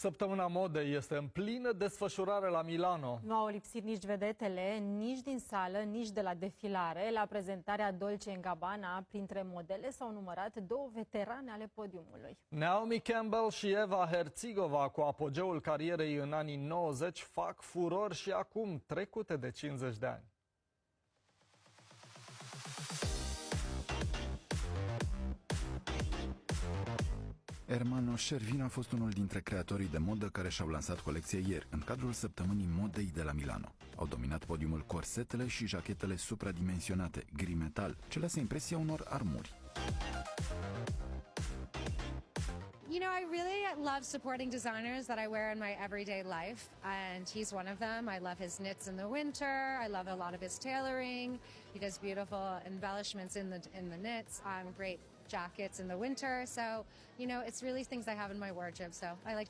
Săptămâna modei este în plină desfășurare la Milano. Nu au lipsit nici vedetele, nici din sală, nici de la defilare. La prezentarea Dolce & Gabbana, printre modele s-au numărat două veterane ale podiumului. Naomi Campbell și Eva Herțigova, cu apogeul carierei în anii 90, fac furor și acum, trecute de 50 de ani. Ermanno Scervino a fost unul dintre creatorii de modă care și-au lansat colecția ieri, în cadrul săptămânii modei de la Milano. Au dominat podiumul corsetele și jachetele supradimensionate, gri metal, ce lasă impresia unor armuri. You know, I really love supporting designers that I wear in my everyday life, and he's one of them. I love his knits in the winter. I love a lot of his tailoring. He does beautiful embellishments in the knits. Great jackets in the winter. So, you know, it's really things I have in my wardrobe. So I like